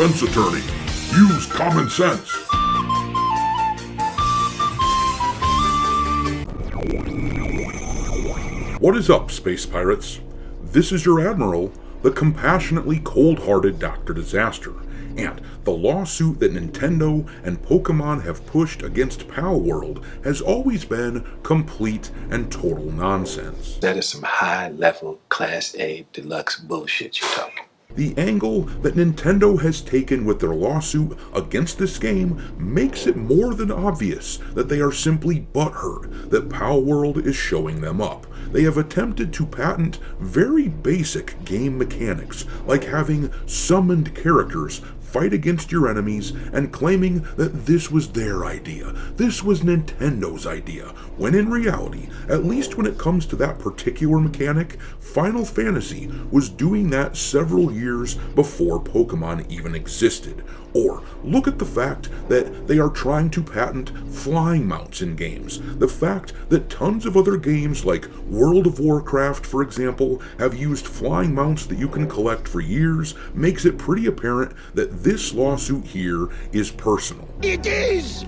defense attorney. Use common sense. What is up, space pirates? This is your admiral, the compassionately cold-hearted Dr. Disaster, and the lawsuit that Nintendo and Pokemon have pushed against Palworld has always been complete and total nonsense. That is some high-level, Class A deluxe bullshit you're talking. The angle that Nintendo has taken with their lawsuit against this game makes it more than obvious that they are simply butthurt that Palworld is showing them up. They have attempted to patent very basic game mechanics, like having summoned characters fight against your enemies and claiming that this was their idea, this was Nintendo's idea, when in reality, at least when it comes to that particular mechanic, Final Fantasy was doing that several years before Pokemon even existed. Or look at the fact that they are trying to patent flying mounts in games. The fact that tons of other games like World of Warcraft, for example, have used flying mounts that you can collect for years makes it pretty apparent that this lawsuit here is personal. It is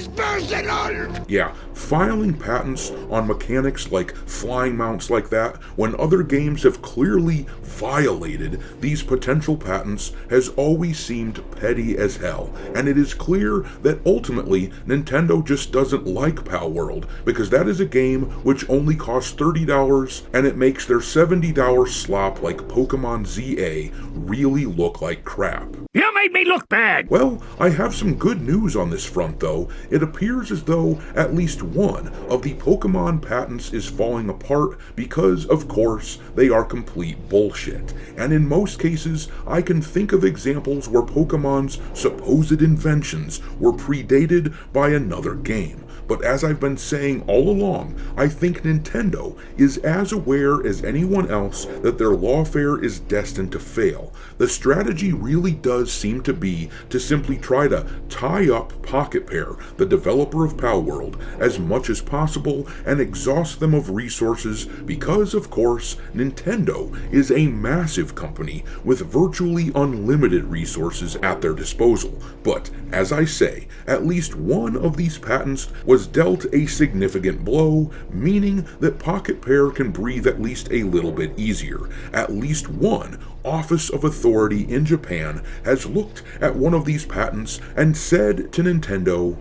personal! Yeah, filing patents on mechanics like flying mounts like that when other games have clearly violated these potential patents has always seemed petty as hell, and it is clear that ultimately Nintendo just doesn't like Palworld because that is a game which only costs $30 and it makes their $70 slop like Pokemon ZA really look like crap. You made me look bad! Well, I have some good news on this front though. It appears as though at least one of the Pokemon patents is falling apart because, of course, they are complete bullshit. And in most cases, I can think of examples where Pokemon's supposed inventions were predated by another game. But as I've been saying all along, I think Nintendo is as aware as anyone else that their lawfare is destined to fail. The strategy really does seem to be to simply try to tie up Pocket Pair, the developer of Palworld, as much as possible and exhaust them of resources because, of course, Nintendo is a massive company with virtually unlimited resources at their disposal. But, as I say, at least one of these patents was dealt a significant blow, meaning that Pocket Pair can breathe at least a little bit easier. At least one Office of Authority in Japan has looked at one of these patents and said to Nintendo,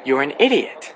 "You're an idiot."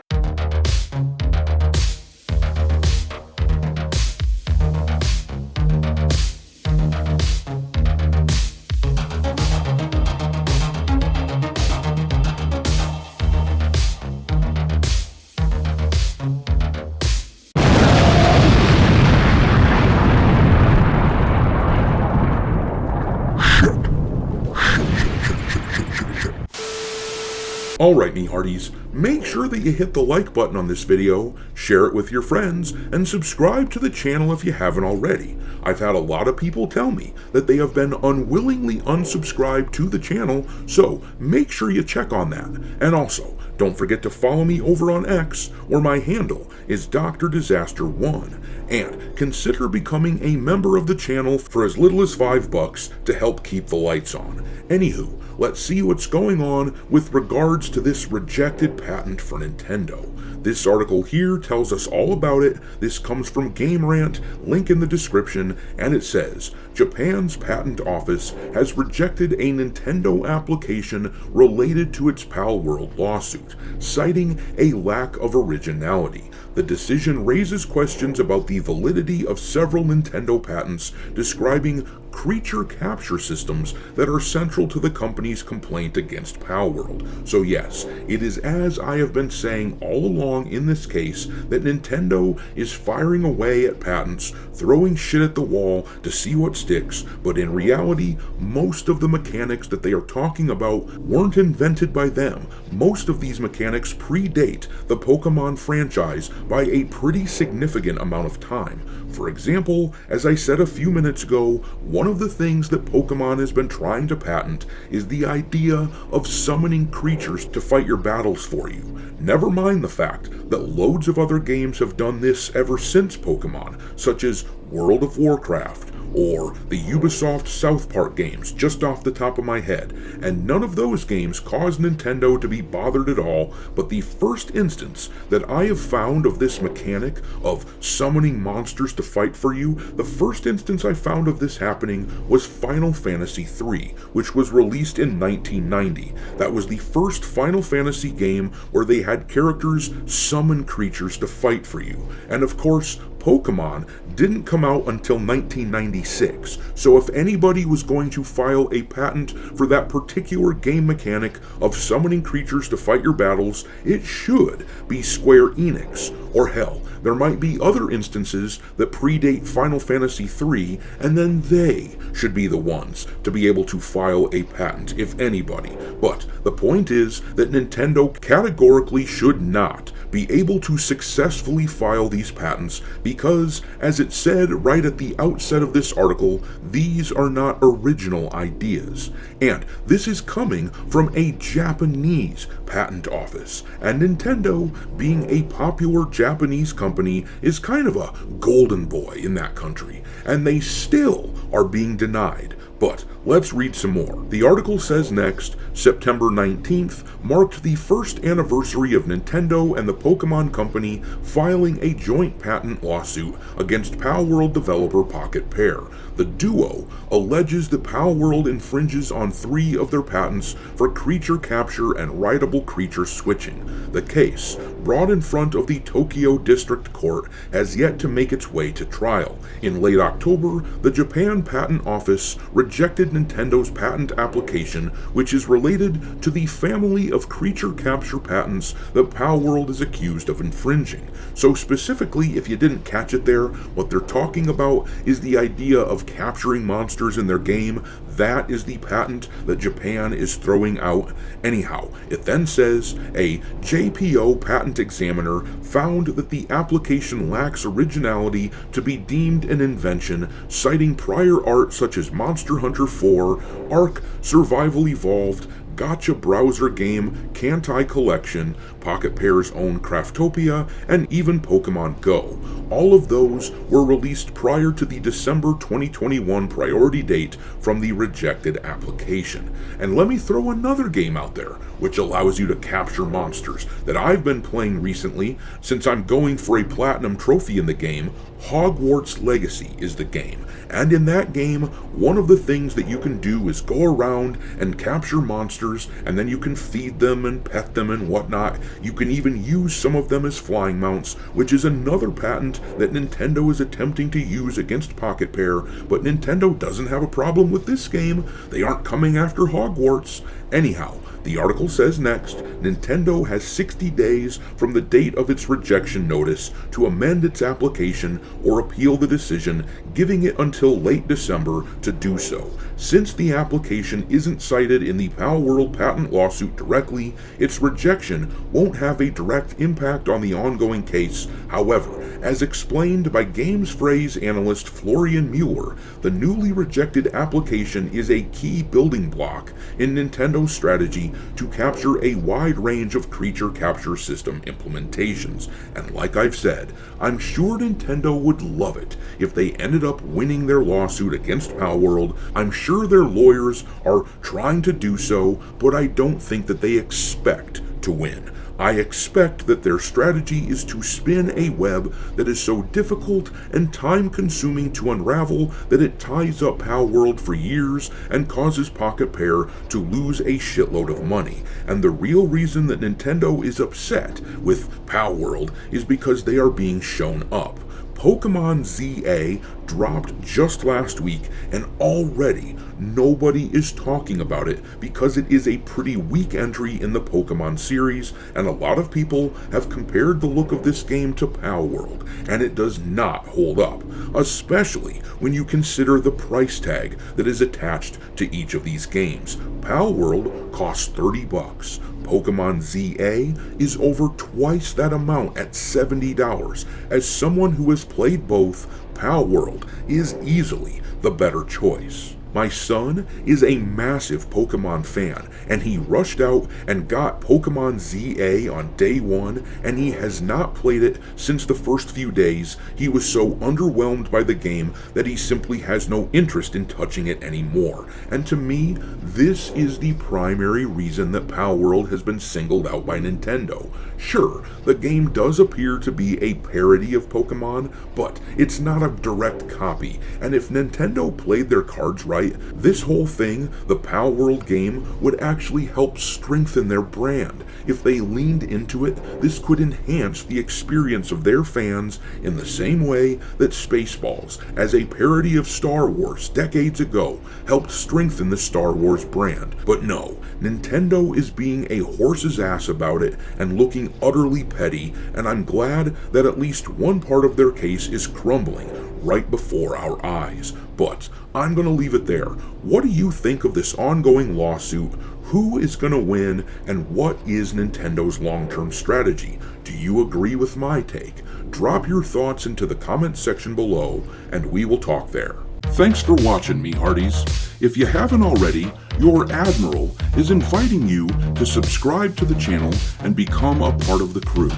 Alright, me hearties, make sure that you hit the like button on this video, share it with your friends, and subscribe to the channel if you haven't already. I've had a lot of people tell me that they have been unwillingly unsubscribed to the channel, so make sure you check on that. And also, don't forget to follow me over on X, where my handle is Dr. Disaster1, and consider becoming a member of the channel for as little as $5 to help keep the lights on. Anywho, let's see what's going on with regards to this rejected patent for Nintendo. This article here tells us all about it. This comes from Game Rant, link in the description, and it says, Japan's patent office has rejected a Nintendo application related to its Palworld lawsuit, citing a lack of originality. The decision raises questions about the validity of several Nintendo patents describing creature capture systems that are central to the company's complaint against Palworld. So yes, it is as I have been saying all along in this case that Nintendo is firing away at patents, throwing shit at the wall to see what sticks, but in reality, most of the mechanics that they are talking about weren't invented by them. Most of these mechanics predate the Pokemon franchise by a pretty significant amount of time. For example, as I said a few minutes ago, one of the things that Pokemon has been trying to patent is the idea of summoning creatures to fight your battles for you. Never mind the fact that loads of other games have done this ever since Pokemon, such as World of Warcraft, or the Ubisoft South Park games, just off the top of my head, and none of those games caused Nintendo to be bothered at all, but the first instance that I have found of this mechanic of summoning monsters to fight for you, the first instance I found of this happening was Final Fantasy III, which was released in 1990. That was the first Final Fantasy game where they had characters summon creatures to fight for you. And of course, Pokemon didn't come out until 1996, so if anybody was going to file a patent for that particular game mechanic of summoning creatures to fight your battles, it should be Square Enix. Or hell, there might be other instances that predate Final Fantasy III, and then they should be the ones to be able to file a patent, if anybody. But the point is that Nintendo categorically should not be able to successfully file these patents because, as it said right at the outset of this article, these are not original ideas. And this is coming from a Japanese patent office, and Nintendo, being a popular Japanese company, is kind of a golden boy in that country, and they still are being denied. But let's read some more. The article says next, September 19th marked the first anniversary of Nintendo and the Pokemon Company filing a joint patent lawsuit against Palworld developer Pocket Pair. The duo alleges that Palworld infringes on 3 of their patents for creature capture and rideable creature switching. The case, brought in front of the Tokyo District Court, has yet to make its way to trial. In late October, the Japan Patent Office rejected Nintendo's patent application, which is related to the family of creature capture patents that Palworld is accused of infringing. So specifically, if you didn't catch it there, what they're talking about is the idea of capturing monsters in their game. That is the patent that Japan is throwing out. Anyhow, it then says, a JPO patent examiner found that the application lacks originality to be deemed an invention, citing prior art such as Monster Hunter 4, Ark Survival Evolved, Gacha browser game Kantai Collection, Pocket Pair's own Craftopia, and even Pokemon Go. All of those were released prior to the December 2021 priority date from the rejected application. And let me throw another game out there, which allows you to capture monsters, that I've been playing recently since I'm going for a platinum trophy in the game. Hogwarts Legacy is the game, and in that game, one of the things that you can do is go around and capture monsters, and then you can feed them and pet them and whatnot. You can even use some of them as flying mounts, which is another patent that Nintendo is attempting to use against Pocket Pair, but Nintendo doesn't have a problem with this game. They aren't coming after Hogwarts. Anyhow, the article says next, Nintendo has 60 days from the date of its rejection notice to amend its application or appeal the decision, giving it until late December to do so. Since the application isn't cited in the Palworld patent lawsuit directly, its rejection won't have a direct impact on the ongoing case. However, as explained by Games Phrase analyst Florian Mueller, the newly rejected application is a key building block in Nintendo's strategy to capture a wide range of creature capture system implementations. And like I've said, I'm sure Nintendo would love it if they ended up winning their lawsuit against Palworld. I'm sure their lawyers are trying to do so, but I don't think that they expect to win. I expect that their strategy is to spin a web that is so difficult and time-consuming to unravel that it ties up Palworld for years and causes Pocket Pair to lose a shitload of money. And the real reason that Nintendo is upset with Palworld is because they are being shown up. Pokemon ZA dropped just last week, and already nobody is talking about it because it is a pretty weak entry in the Pokemon series, and a lot of people have compared the look of this game to Palworld, and it does not hold up, especially when you consider the price tag that is attached to each of these games. Palworld costs $30. Pokemon ZA is over twice that amount at $70. As someone who has played both, Palworld is easily the better choice. My son is a massive Pokemon fan, and he rushed out and got Pokemon ZA on day one, and he has not played it since the first few days. He was so underwhelmed by the game that he simply has no interest in touching it anymore. And to me, this is the primary reason that Palworld has been singled out by Nintendo. Sure, the game does appear to be a parody of Pokemon, but it's not a direct copy, and if Nintendo played their cards right, this whole thing, the Palworld game, would actually help strengthen their brand. If they leaned into it, this could enhance the experience of their fans in the same way that Spaceballs, as a parody of Star Wars decades ago, helped strengthen the Star Wars brand. But no, Nintendo is being a horse's ass about it and looking utterly petty, and I'm glad that at least one part of their case is crumbling right before our eyes. But I'm going to leave it there. What do you think of this ongoing lawsuit? Who is going to win, and what is Nintendo's long-term strategy? Do you agree with my take? Drop your thoughts into the comments section below, and we will talk there. Thanks for watching, me hearties. If you haven't already, your Admiral is inviting you to subscribe to the channel and become a part of the crew.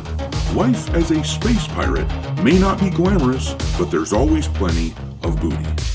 Life as a space pirate may not be glamorous, but there's always plenty of booty.